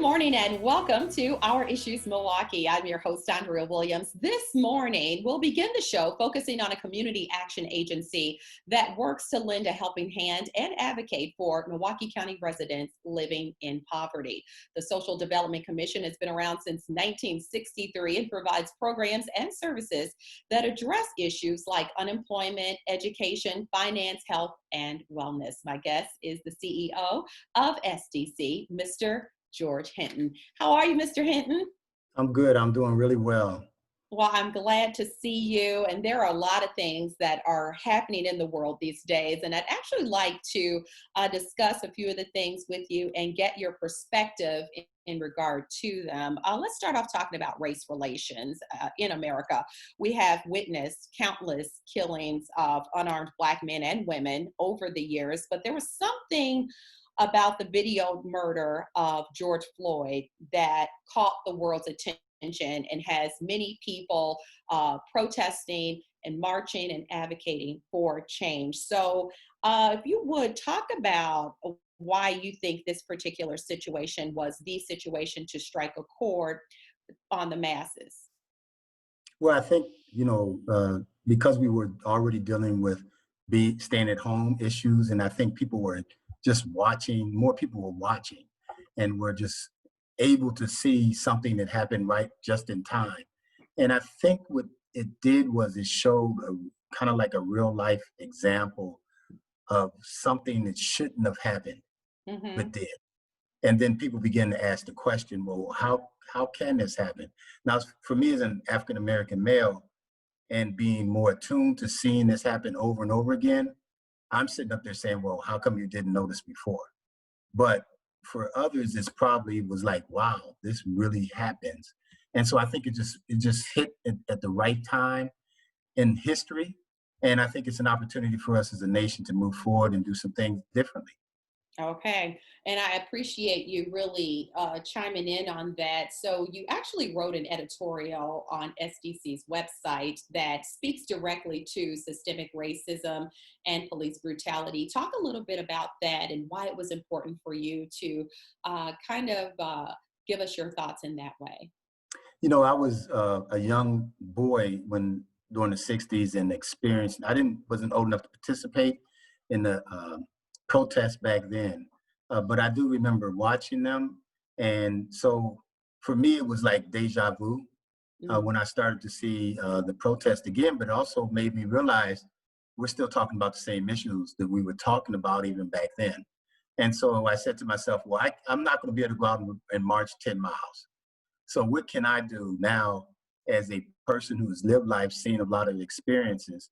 morning and welcome to Our Issues Milwaukee. I'm your host, Andrea Williams. This morning, we'll begin the show focusing on a community action agency that works to lend a helping hand and advocate for Milwaukee County residents living in poverty. The Social Development Commission has been around since 1963 and provides programs and services that address issues like unemployment, education, finance, health, and wellness. My guest is the CEO of SDC, Mr. George Hinton. How are you, Mr. Hinton? I'm good. I'm doing really well. Well, I'm glad to see you. And there are a lot of things that are happening in the world these days. And I'd actually like to discuss a few of the things with you and get your perspective in regard to them. Let's start off talking about race relations in America. We have witnessed countless killings of unarmed Black men and women over the years, but there was something about the video murder of George Floyd that caught the world's attention and has many people protesting and marching and advocating for change. So if you would talk about why you think this particular situation was the situation to strike a chord on the masses. Well, I think, because we were already dealing with staying at home issues, and I think people were just watching, more people were watching, and were just able to see something that happened right just in time. And I think what it did was it showed kind of like a real life example of something that shouldn't have happened, but did. And then people began to ask the question, well, how can this happen? Now, for me as an African-American male and being more attuned to seeing this happen over and over again, I'm sitting up there saying, well, how come you didn't notice before? But for others, it's probably was like, wow, this really happens. And so I think it just hit at the right time in history. And I think it's an opportunity for us as a nation to move forward and do some things differently. Okay. And I appreciate you really chiming in on that. So you actually wrote an editorial on SDC's website that speaks directly to systemic racism and police brutality. Talk a little bit about that and why it was important for you to give us your thoughts in that way. I was a young boy during the 60s and experienced, wasn't old enough to participate in the protests back then, but I do remember watching them. And so for me, it was like deja vu when I started to see the protest again, but also made me realize we're still talking about the same issues that we were talking about even back then. And so I said to myself, well, I'm not going to be able to go out and march 10 miles. So what can I do now as a person who has lived life, seen a lot of experiences?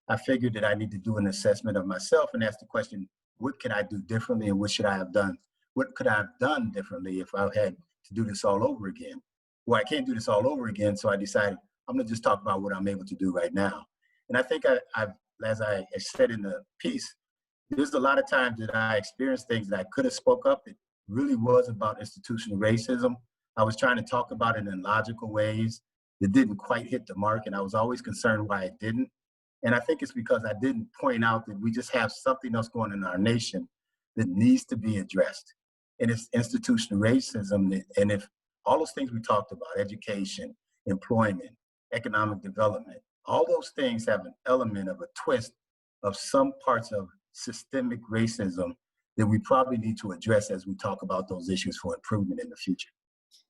I figured that I need to do an assessment of myself and ask the question, what could I do differently and what should I have done? What could I have done differently if I had to do this all over again? Well, I can't do this all over again, so I decided I'm gonna just talk about what I'm able to do right now. And I think as I said in the piece, there's a lot of times that I experienced things that I could have spoke up. It really was about institutional racism. I was trying to talk about it in logical ways that didn't quite hit the mark, and I was always concerned why it didn't. And I think it's because I didn't point out that we just have something else going in our nation that needs to be addressed. And it's institutional racism. And if all those things we talked about, education, employment, economic development, all those things have an element of a twist of some parts of systemic racism that we probably need to address as we talk about those issues for improvement in the future.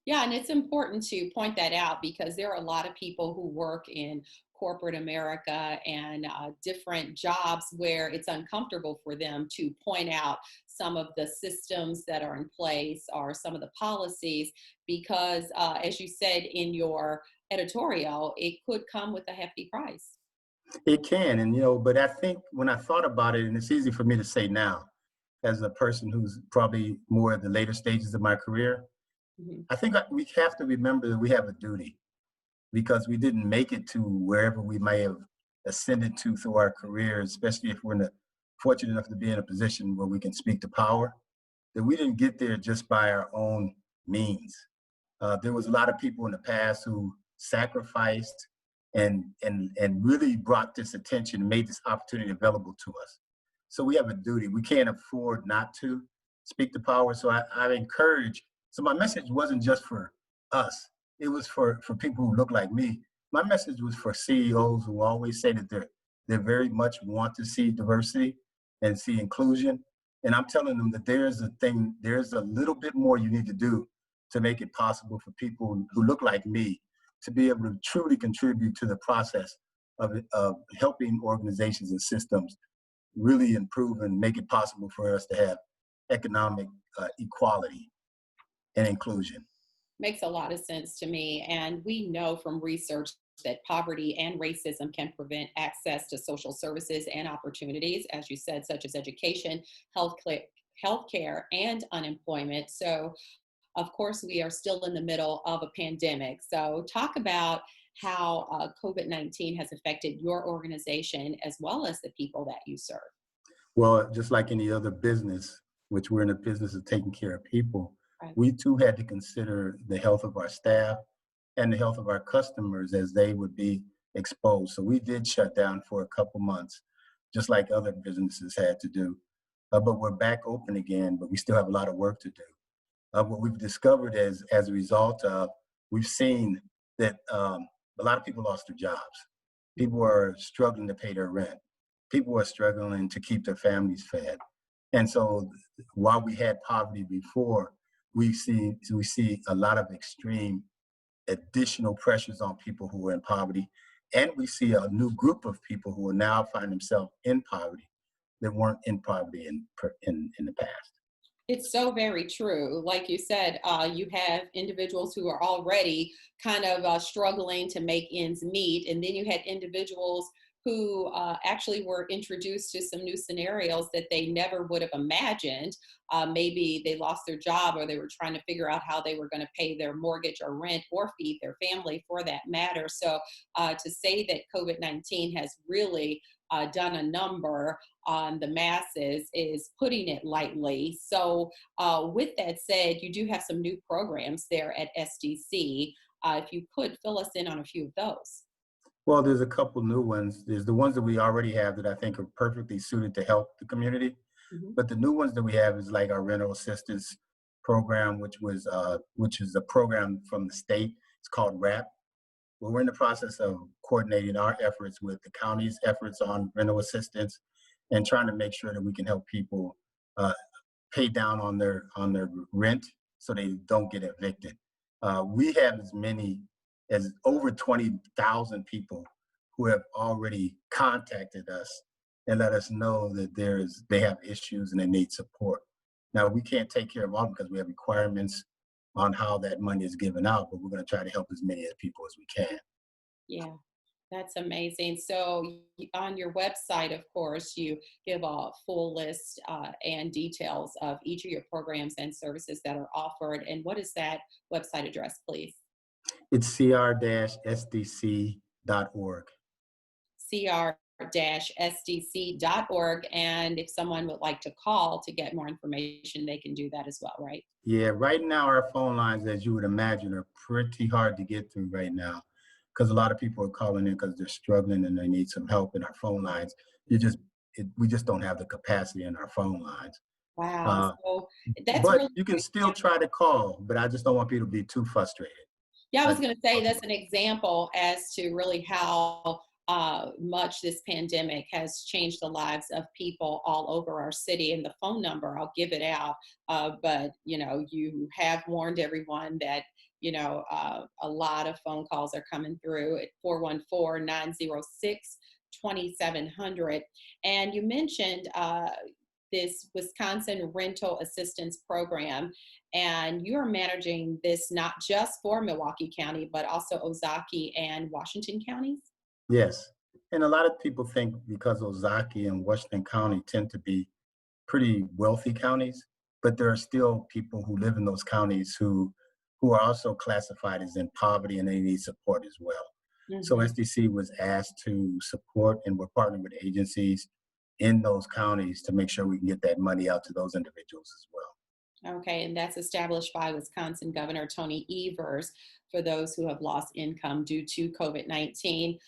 Yeah, and it's important to point that out because there are a lot of people who work in corporate America and different jobs where it's uncomfortable for them to point out some of the systems that are in place or some of the policies because, as you said in your editorial, it could come with a hefty price. It can, and but I think when I thought about it, and it's easy for me to say now, as a person who's probably more at the later stages of my career, I think we have to remember that we have a duty because we didn't make it to wherever we may have ascended to through our careers, especially if we're fortunate enough to be in a position where we can speak to power, that we didn't get there just by our own means. There was a lot of people in the past who sacrificed and really brought this attention and made this opportunity available to us. So we have a duty. We can't afford not to speak to power. So I encourage So my message wasn't just for us. It was for people who look like me. My message was for CEOs who always say that they very much want to see diversity and see inclusion. And I'm telling them that there's a little bit more you need to do to make it possible for people who look like me to be able to truly contribute to the process of helping organizations and systems really improve and make it possible for us to have economic equality and inclusion. Makes a lot of sense to me. And we know from research that poverty and racism can prevent access to social services and opportunities, as you said, such as education, healthcare, and unemployment. So, of course, we are still in the middle of a pandemic. So, talk about how COVID-19 has affected your organization as well as the people that you serve. Well, just like any other business, which we're in the business of taking care of people, Right. we too had to consider the health of our staff and the health of our customers as they would be exposed. So we did shut down for a couple months, just like other businesses had to do. But we're back open again, but we still have a lot of work to do. What we've discovered as a result of, we've seen that a lot of people lost their jobs. People are struggling to pay their rent. People are struggling to keep their families fed. And so while we had poverty before, we see a lot of extreme additional pressures on people who are in poverty. And we see a new group of people who will now find themselves in poverty that weren't in poverty in the past. It's so very true. Like you said, you have individuals who are already kind of struggling to make ends meet. And then you had individuals who actually were introduced to some new scenarios that they never would have imagined. Maybe they lost their job or they were trying to figure out how they were going to pay their mortgage or rent or feed their family for that matter. So to say that COVID-19 has really done a number on the masses is putting it lightly. So, with that said, you do have some new programs there at SDC. If you could fill us in on a few of those. Well, there's a couple new ones. There's the ones that we already have that I think are perfectly suited to help the community. Mhm. But the new ones that we have is like our rental assistance program, which is a program from the state. It's called RAP. Well, we're in the process of coordinating our efforts with the county's efforts on rental assistance and trying to make sure that we can help people uh, pay down on their rent so they don't get evicted. We have as many as over 20,000 people who have already contacted us and let us know that they have issues and they need support. Now we can't take care of all because we have requirements on how that money is given out, but we're going to try to help as many people as we can. Yeah, that's amazing. So, on your website, of course, you give a full list and details of each of your programs and services that are offered. And what is that website address, please? It's cr-sdc.org. cr-sdc.org. And if someone would like to call to get more information, they can do that as well, right? Yeah, right now our phone lines, as you would imagine, are pretty hard to get through right now because a lot of people are calling in because they're struggling and they need some help in our phone lines. We just don't have the capacity in our phone lines. Wow. Uh, So that's but really you can great. still try to call, but I just don't want people to be too frustrated. Yeah, I Uh, was going to say that's an example as to really how much this pandemic has changed the lives of people all over our city. And the phone number, I'll give it out. But, you have warned everyone that, a lot of phone calls are coming through at 414-906-2700. And you mentioned this Wisconsin Rental Assistance Program. And you are managing this not just for Milwaukee County, but also Ozaukee and Washington counties. yes. And a lot of people think because Ozaukee and Washington County tend to be pretty wealthy counties, but there are still people who live in those counties who are also classified as in poverty and they need support as well. So Mhm. SDC was asked to support, and we're partnering with agencies in those counties to make sure we can get that money out to those individuals as well. Okay, and that's established by Wisconsin Governor Tony Evers for those who have lost income due to COVID-19.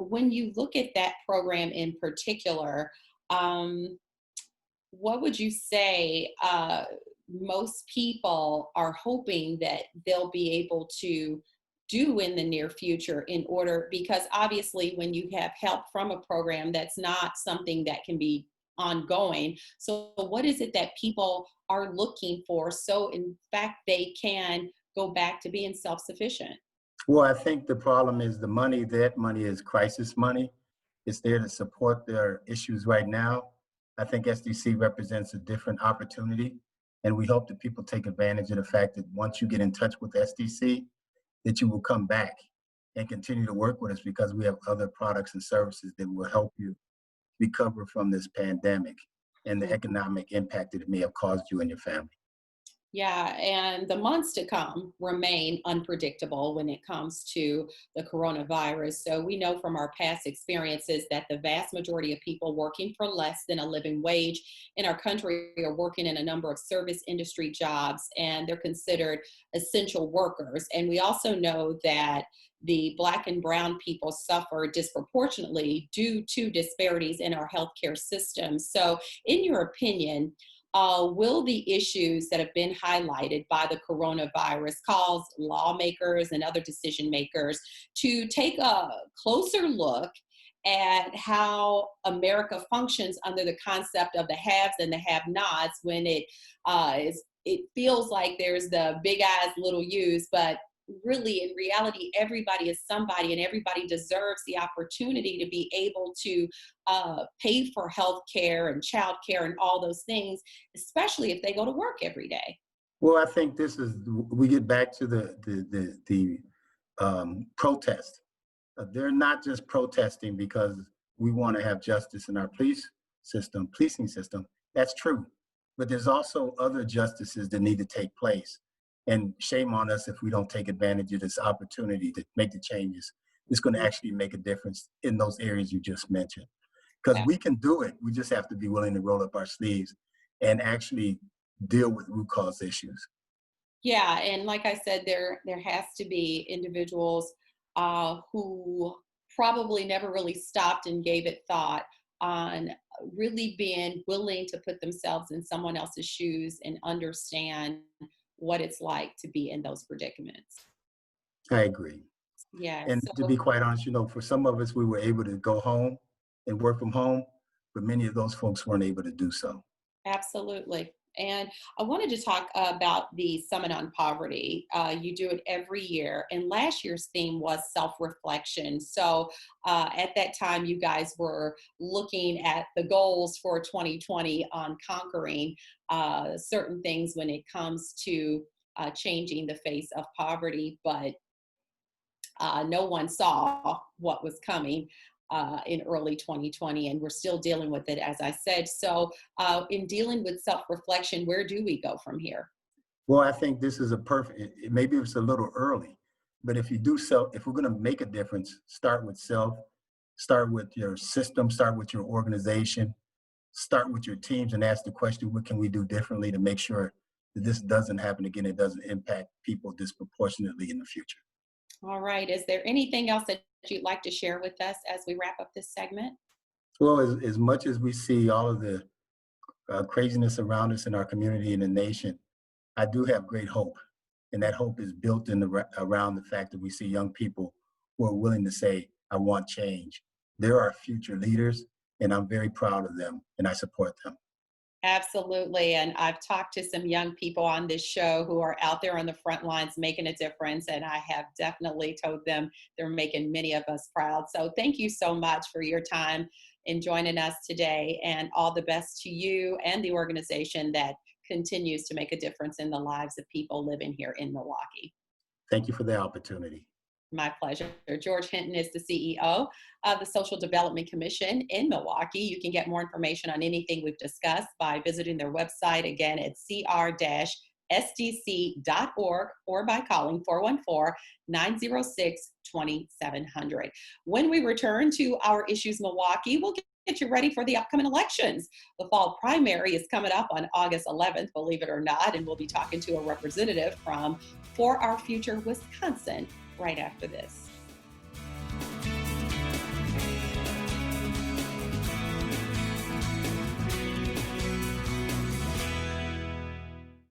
When you look at that program in particular, um, what would you say most people are hoping that they'll be able to do in the near future in order, because obviously when you have help from a program, that's not something that can be ongoing. So what is it that people are looking for so in fact they can go back to being self-sufficient? Well, I think the problem is the money. That money is crisis money. It's there to support their issues right now. I think SDC represents a different opportunity, and we hope that people take advantage of the fact that once you get in touch with SDC, that you will come back and continue to work with us, because we have other products and services that will help you recover from this pandemic and the economic impact that it may have caused you and your family. Yeah, and the months to come remain unpredictable when it comes to the coronavirus. So we know from our past experiences that the vast majority of people working for less than a living wage in our country are working in a number of service industry jobs, and they're considered essential workers. And we also know that the Black and Brown people suffer disproportionately due to disparities in our healthcare system. So, in your opinion, will the issues that have been highlighted by the coronavirus cause lawmakers and other decision makers to take a closer look at how America functions under the concept of the haves and the have-nots, when it feels like there's the big eyes, little U's, but really in reality everybody is somebody and everybody deserves the opportunity to be able to pay for health care and child care and all those things, especially if they go to work every day. Well, I think we get back to the protest. They're not just protesting because we want to have justice in our policing system. That's true. But there's also other justices that need to take place. And shame on us if we don't take advantage of this opportunity to make the changes. It's going to actually make a difference in those areas you just mentioned. Because we can do it. We just have to be willing to roll up our sleeves and actually deal with root cause issues. Yeah, and like I said, there has to be individuals who probably never really stopped and gave it thought on really being willing to put themselves in someone else's shoes and understand what it's like to be in those predicaments. I agree. Yeah, And to be so quite honest, for some of us, we were able to go home and work from home, but many of those folks weren't able to do so. absolutely. And I wanted to talk about the Summit on Poverty. You do it every year, and last year's theme was self-reflection. So at that time, you guys were looking at the goals for 2020 on conquering certain things when it comes to changing the face of poverty, but no one saw what was coming in early 2020, and we're still dealing with it, as I said. So, in dealing with self-reflection, where do we go from here? Well, I think this is maybe it's a little early, but if we're going to make a difference, start with self, start with your system, start with your organization, start with your teams, and ask the question, what can we do differently to make sure that this doesn't happen again? It doesn't impact people disproportionately in the future. All right. Is there anything else that you'd like to share with us as we wrap up this segment? Well, as much as we see all of the craziness around us in our community and the nation, I do have great hope. And that hope is built around the fact that we see young people who are willing to say, I want change. They're our future leaders, and I'm very proud of them, and I support them. Absolutely. And I've talked to some young people on this show who are out there on the front lines making a difference. And I have definitely told them they're making many of us proud. So thank you so much for your time in joining us today. And all the best to you and the organization that continues to make a difference in the lives of people living here in Milwaukee. Thank you for the opportunity. My pleasure. George Hinton is the CEO of the Social Development Commission in Milwaukee. You can get more information on anything we've discussed by visiting their website, again, at cr-sdc.org, or by calling 414-906-2700. When we return to Our Issues Milwaukee, we'll get you ready for the upcoming elections. The fall primary is coming up on August 11th, believe it or not, and we'll be talking to a representative from For Our Future Wisconsin right after this.